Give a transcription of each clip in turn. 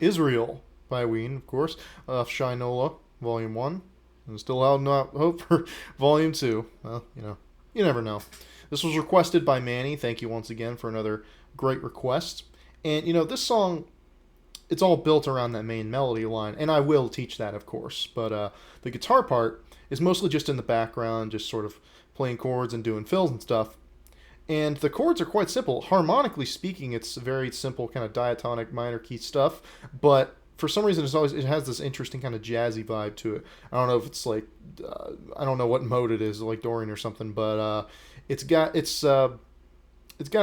Israel by Ween, of course. Shinola, Volume 1. And still out no hope for Volume 2. Well, you never know. This was requested by Manny. Thank you once again for another great request. And, this song, it's all built around that main melody line. And I will teach that, of course. But the guitar part is mostly just in the background, just sort of playing chords and doing fills and stuff. And the chords are quite simple. Harmonically speaking, it's very simple kind of diatonic minor key stuff, but for some reason it has this interesting kind of jazzy vibe to it. I don't know if it's like I don't know what mode it is, like Dorian or something, but it's got an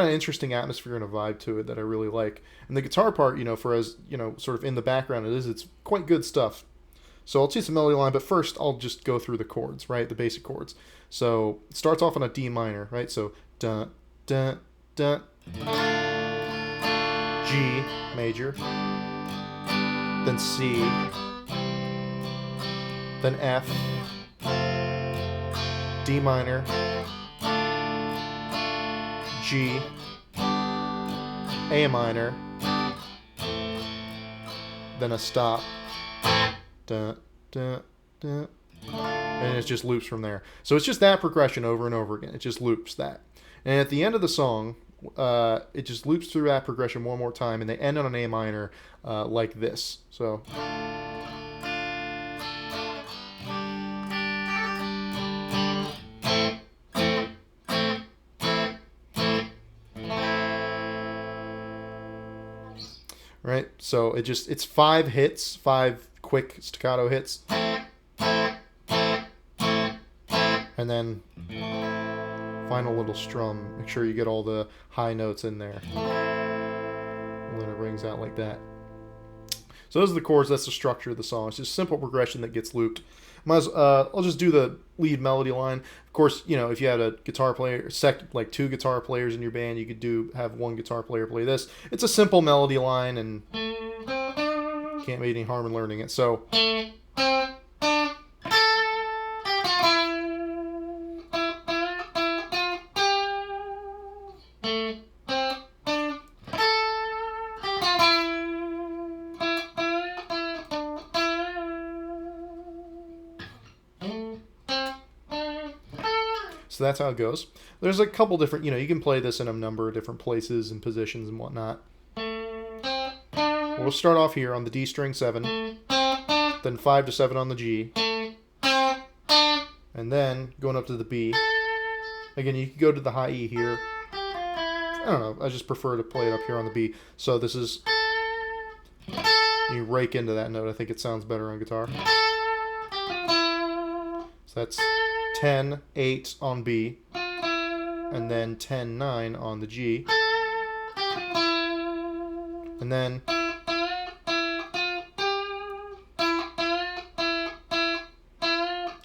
interesting atmosphere and a vibe to it that I really like. And the guitar part, for as sort of in the background it's quite good stuff. So I'll teach the melody line, but first I'll just go through the chords, right? The basic chords. So it starts off on a D minor, right? So dun, dun, dun, G major, then C, then F, D minor, G, A minor, then a stop, dun, dun, dun, and it just loops from there. So it's just that progression over and over again. It just loops that. And at the end of the song, it just loops through that progression one more time, and they end on an A minor like this. So. Right? So it's 5 hits, 5 quick staccato hits. And then final little strum. Make sure you get all the high notes in there. And then it rings out like that. So those are the chords. That's the structure of the song. It's just simple progression that gets looped. I'll just do the lead melody line. Of course, if you had a guitar player, like 2 guitar players in your band, you could have 1 guitar player play this. It's a simple melody line, and can't make any harm in learning it. So. So that's how it goes. There's a couple different, you can play this in a number of different places and positions and whatnot. We'll start off here on the D string 7, then 5 to 7 on the G, and then going up to the B. Again, you can go to the high E here. I don't know, I just prefer to play it up here on the B. So this is, you rake into that note. I think it sounds better on guitar. So that's 10, 8 on B, and then 10, 9 on the G, and then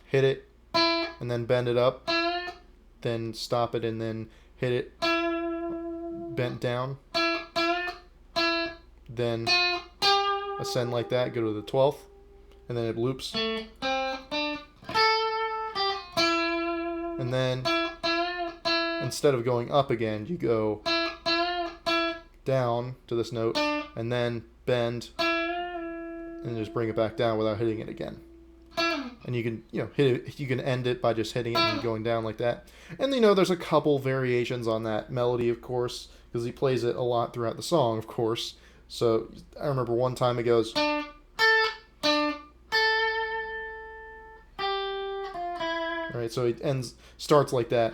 hit it, and then bend it up, then stop it, and then hit it, bent down, then ascend like that, go to the 12th, and then it loops. And then, instead of going up again, you go down to this note, and then bend, and just bring it back down without hitting it again. And you can, hit it. You can end it by just hitting it and going down like that. And there's a couple variations on that melody, of course, because he plays it a lot throughout the song, of course. So I remember one time it goes. Right, so it starts like that.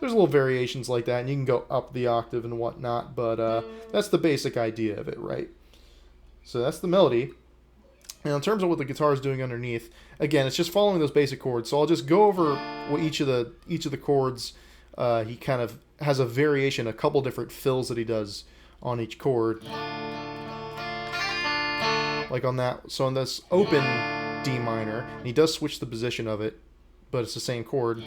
There's little variations like that, and you can go up the octave and whatnot, but that's the basic idea of it, right? So that's the melody. And in terms of what the guitar is doing underneath, again, it's just following those basic chords. So I'll just go over what each of the chords. He kind of has a variation, a couple different fills that he does on each chord. Like on that, so on this open D minor. And he does switch the position of it, but it's the same chord.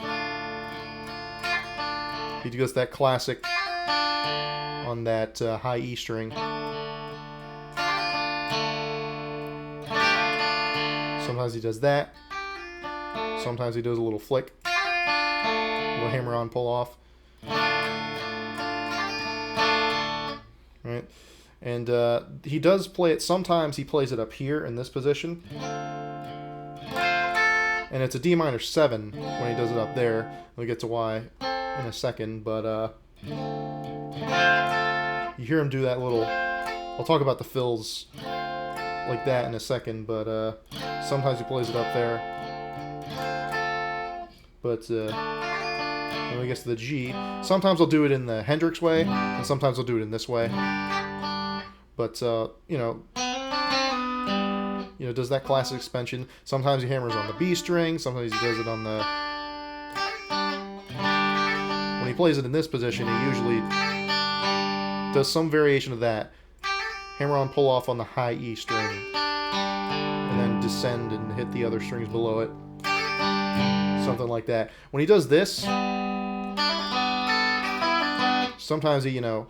He does that classic on that high E string. Sometimes he does that. Sometimes he does a little flick. A little hammer on, pull off. Right? And he does play it. Sometimes he plays it up here in this position. And it's a D minor 7 when he does it up there. We'll get to why in a second. But you hear him do that little... I'll talk about the fills like that in a second. But sometimes he plays it up there. But when he gets to the G, sometimes I'll do it in the Hendrix way. And sometimes I'll do it in this way. But, you know, does that classic suspension. Sometimes he hammers on the B string. Sometimes he does it on the... When he plays it in this position, he usually does some variation of that. Hammer on, pull off on the high E string. And then descend and hit the other strings below it. Something like that. When he does this, sometimes he, you know...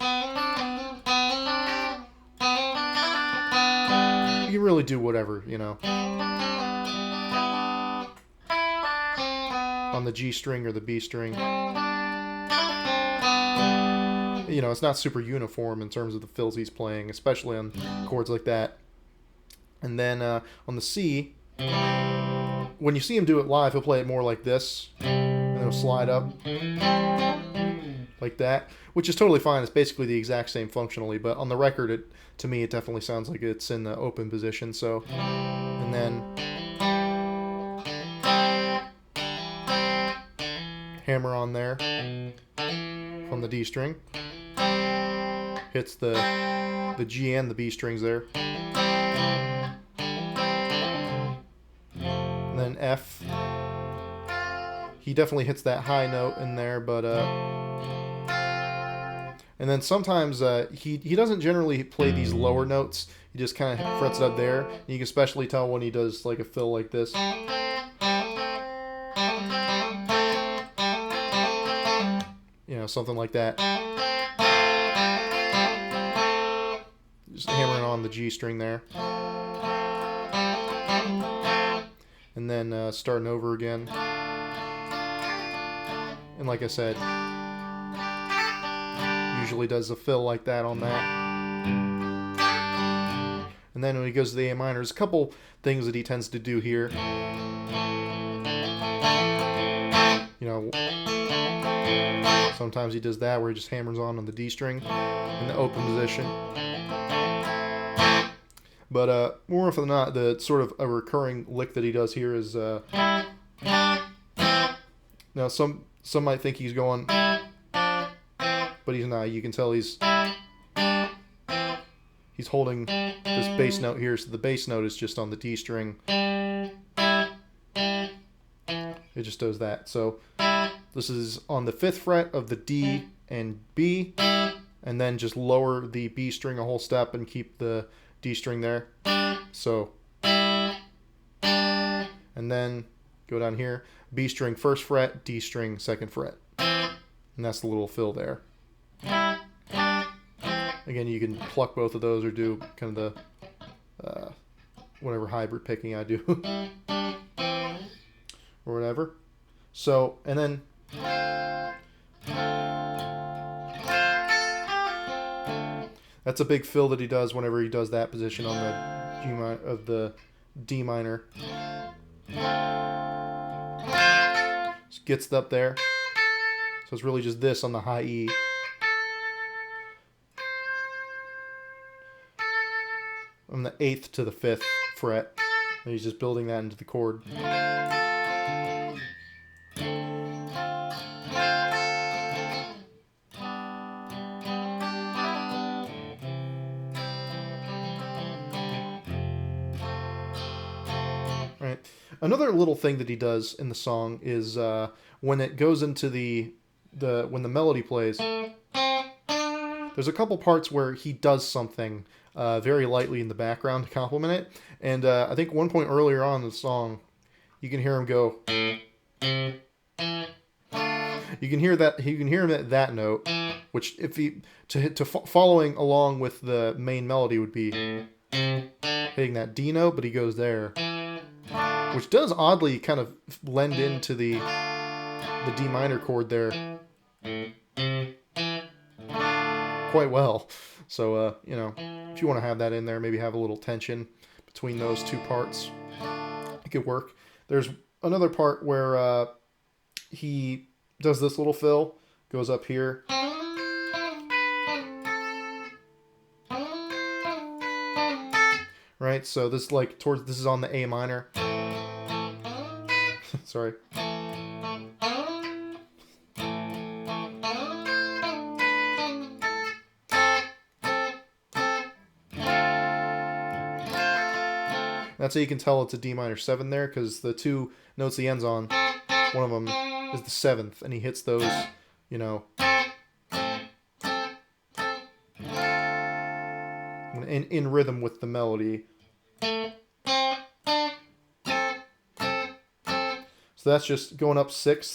You can really do whatever, you know. On the G string or the B string. You know, it's not super uniform in terms of the fills he's playing, especially on chords like that. And then on the C, when you see him do it live, he'll play it more like this. And he'll slide up. Like that. Which is totally fine. It's basically the exact same functionally. But on the record, to me, it definitely sounds like it's in the open position. So, and then hammer on there from the D string. Hits the G and the B strings there. And then F. He definitely hits that high note in there, but and then sometimes he doesn't generally play these lower notes. He just kind of frets it up there. And you can especially tell when he does like a fill like this. You know, something like that. Just hammering on the G string there. And then starting over again. And like I said, usually does a fill like that on that. And then when he goes to the A minor, there's a couple things that he tends to do here. You know, sometimes he does that where he just hammers on the D string in the open position. But more often than not, the sort of a recurring lick that he does here is now some might think he's going, but he's not. You can tell he's holding this bass note here, so the bass note is just on the D string. It just does that. So this is on the 5th fret of the D and B, and then just lower the B string a whole step and keep the D string there. So, and then go down here, B string 1st fret, D string 2nd fret. And that's the little fill there. Again, you can pluck both of those or do kind of the whatever hybrid picking I do. Or whatever. So, and then that's a big fill that he does whenever he does that position on the D minor. Just gets it up there. So it's really just this on the high E. From the 8th to the 5th fret. And he's just building that into the chord. Right. Another little thing that he does in the song is when it goes into when the melody plays, there's a couple parts where he does something very lightly in the background to complement it. And I think one point earlier on in the song, you can hear him go. You can hear that. You can hear him at that note, which if he following along with the main melody would be hitting that D note, but he goes there, which does oddly kind of lend into the D minor chord there quite well. So if you want to have that in there, maybe have a little tension between those two parts, it could work. There's another part where he does this little fill, goes up here. Right, so this this is on the A minor. Sorry. That's how you can tell it's a D minor 7 there, because the two notes he ends on, one of them is the 7th, and he hits those, in rhythm with the melody. So that's just going up 6th.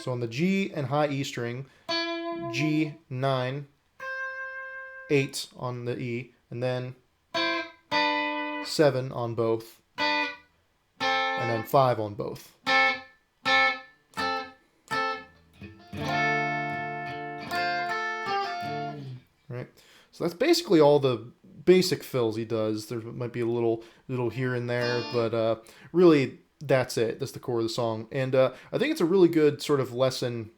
So on the G and high E string, G, 9, 8 on the E, and then 7 on both, and then 5 on both. Right? So that's basically all the basic fills he does. There might be a little here and there, but really that's it. That's the core of the song. And I think it's a really good sort of lesson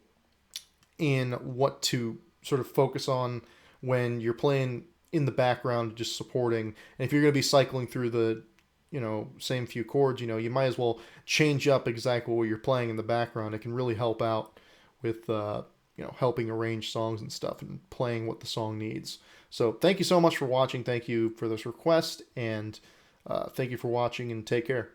in what to sort of focus on when you're playing in the background, just supporting. And if you're going to be cycling through the same few chords, you might as well change up exactly what you're playing in the background. It can really help out with helping arrange songs and stuff and playing what the song needs. So thank you so much for watching. Thank you for this request, and thank you for watching, and take care.